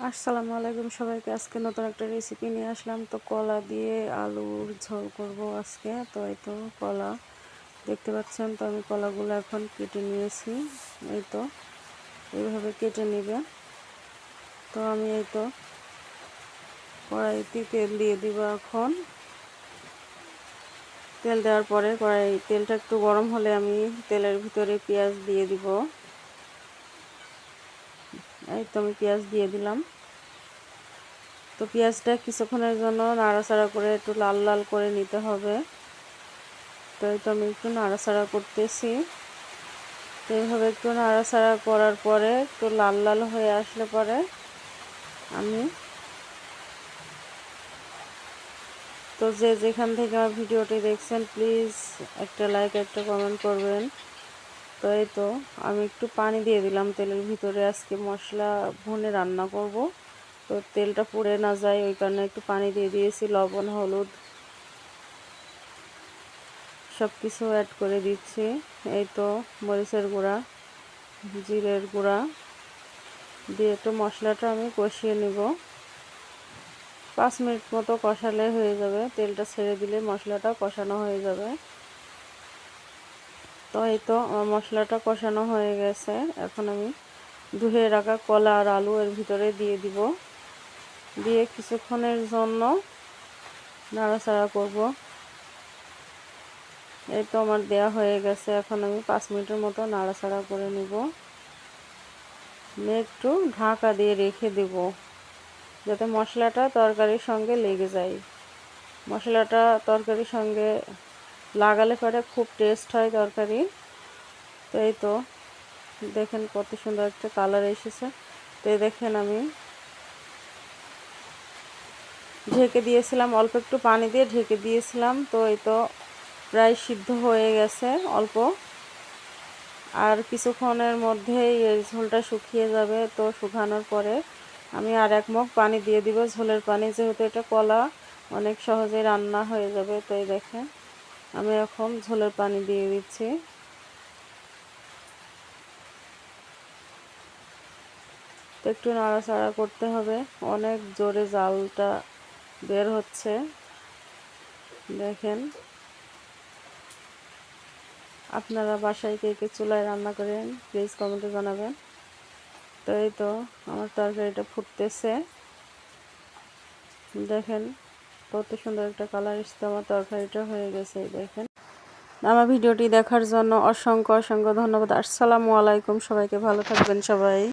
আসসালামু আলাইকুম সবাইকে। আজকে নতুন একটা রেসিপি নিয়ে আসলাম। তো কলা দিয়ে আলুর ঝোল করব আজকে। তো এই তো কলা দেখতে পাচ্ছেন। তো আমি কলাগুলো এখন কেটে নিয়েছি। এই তো এইভাবে কেটে নেবে। তো আমি এই তো কড়াইতে তেল দিয়ে দিব। এখন তেল দেওয়ার পরে তেলটা একটু গরম হলে আমি তেলের ভিতরে পেঁয়াজ দিয়ে দিব। এই তো আমি পেঁয়াজ দিয়ে দিলাম। তো পেঁয়াজটা কিছুক্ষণের জন্য নাড়াচাড়া করে একটু লাল লাল করে নিতে হবে। তো এই তো আমি একটু নাড়াচাড়া করতেছি। তো এইভাবে একটু নাড়াচাড়া করার পরে একটু লাল লাল হয়ে আসলে পরে আমি তো যেখান থেকে আমার ভিডিওটি দেখছেন প্লিজ একটা লাইক একটা কমেন্ট করবেন। তো এই তো আমি একটু পানি দিয়ে দিলাম তেলের ভিতরে। আজকে মশলা ভুনে রান্না করব। তো তেলটা পুড়ে না যায় ওই কারণে একটু পানি দিয়ে দিয়েছি। লবণ হলুদ সব কিছু অ্যাড করে দিচ্ছি। এই তো মরিচের গুঁড়া জিরের গুঁড়া দিয়ে একটু মশলাটা আমি কষিয়ে নিব। 5 মিনিট মতো কষালে হয়ে যাবে। তেলটা ছেড়ে দিলে মশলাটা কষানো হয়ে যাবে। তো এই তো আমার মশলাটা কষানো হয়ে গেছে। এখন আমি ধুয়ে রাখা কলা আর আলু এর ভিতরে দিয়ে দিব। দিয়ে কিছুক্ষণের জন্য নাড়াচাড়া করব। এই তো আমার দেয়া হয়ে গেছে। এখন আমি 5 মিনিটের মতো নাড়াচাড়া করে নিব। একটু ঢাকা দিয়ে রেখে দেব যাতে মশলাটা তরকারির সঙ্গে লেগে যায়। মশলাটা তরকারির সঙ্গে লাগালে পরে খুব টেস্ট হয় তরকারি। তো এই তো দেখেন কত সুন্দর একটা কালার এসেছে। তো এই দেখেন আমি ঢেকে দিয়েছিলাম, অল্প একটু পানি দিয়ে ঢেকে দিয়েছিলাম। তো এই তো প্রায় সিদ্ধ হয়ে গেছে অল্প। আর কিছুক্ষণের মধ্যেই এই ঝোলটা শুকিয়ে যাবে। তো শুকানোর পরে আমি আর 1 মগ পানি দিয়ে দিব, ঝোলের পানি, যেহেতু এটা কলা অনেক সহজেই রান্না হয়ে যাবে। তো এই দেখেন আমি এখন ঝোলের পানি দিয়ে দিচ্ছি। তো একটু নাড়াচাড়া করতে হবে। অনেক জোরে জালটা বের হচ্ছে দেখেন। আপনারা বাসায় কে কে চুলায় রান্না করেন প্লিজ কমেন্টে জানাবেন। তো এই তো আমার তরকারিটা ফুটতেছে দেখেন কত সুন্দর একটা কালার এসছে। আমার তরকারিটা হয়ে গেছে দেখেন। আমার ভিডিওটি দেখার জন্য অসংখ্য অসংখ্য ধন্যবাদ। আসসালামু আলাইকুম। সবাইকে ভালো থাকবেন সবাই।